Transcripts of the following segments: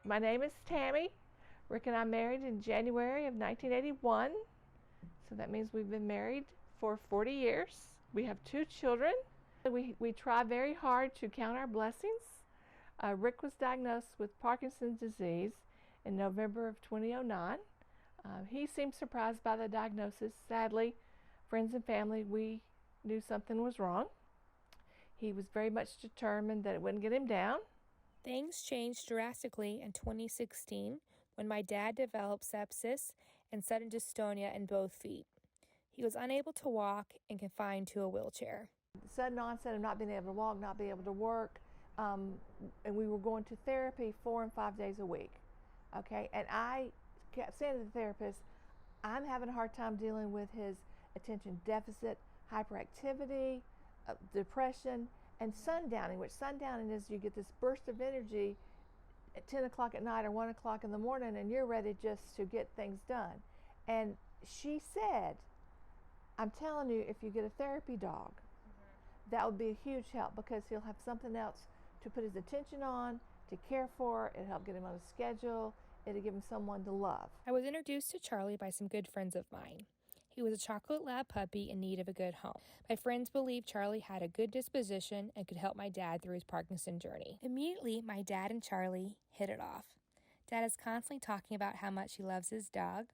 My name is Tammy. Rick and I married in January of 1981. So that means we've been married for 40 years. We have 2 children. We try very hard to count our blessings. Rick was diagnosed with Parkinson's disease in November of 2009. He seemed surprised by the diagnosis. Sadly, friends and family, we knew something was wrong. He was very much determined that it wouldn't get him down. Things changed drastically in 2016 when my dad developed sepsis and sudden dystonia in both feet. He was unable to walk and confined to a wheelchair. Sudden onset of not being able to walk, not being able to work, and we were going to therapy 4 and 5 days a week. Okay, and I kept saying to the therapist, I'm having a hard time dealing with his attention deficit, hyperactivity, depression, and sundowning, which sundowning is you get this burst of energy at 10 o'clock at night or 1 o'clock in the morning, and you're ready just to get things done. And she said, I'm telling you, if you get a therapy dog, that would be a huge help because he'll have something else to put his attention on, to care for. It'll help get him on a schedule. It'll give him someone to love. I was introduced to Charlie by some good friends of mine. He was a chocolate lab puppy in need of a good home. My friends believed Charlie had a good disposition and could help my dad through his Parkinson journey. Immediately, my dad and Charlie hit it off. Dad is constantly talking about how much he loves his dog,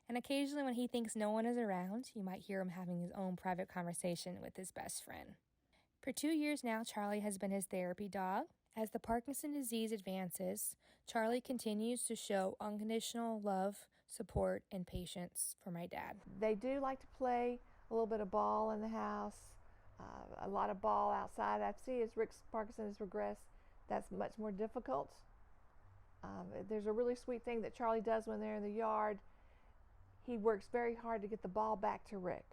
and occasionally when he thinks no one is around, you might hear him having his own private conversation with his best friend. For 2 years now, Charlie has been his therapy dog. As the Parkinson disease advances, Charlie continues to show unconditional love, support, and patience for my dad. They do like to play a little bit of ball in the house, a lot of ball outside. I see as Rick's Parkinson has regressed, that's much more difficult. There's a really sweet thing that Charlie does when they're in the yard. He works very hard to get the ball back to Rick.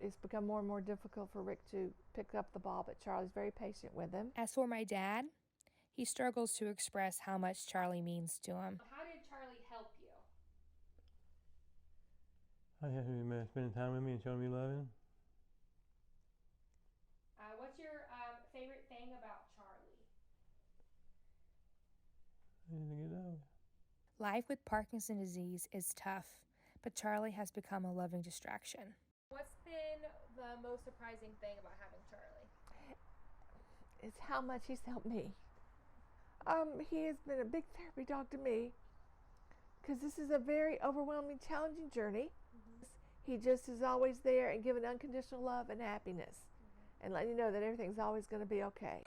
It's become more and more difficult for Rick to pick up the ball, but Charlie's very patient with him. As for my dad, he struggles to express how much Charlie means to him. How did Charlie help you? I have him spending time with me and showing me loving. What's your favorite thing about Charlie? He's a good dog. Life with Parkinson's disease is tough, but Charlie has become a loving distraction. What's been the most surprising thing about having Charlie? It's how much he's helped me. He has been a big therapy dog to me because this is a very overwhelming, challenging journey. He just is always there and giving unconditional love and happiness and letting you know that everything's always going to be okay.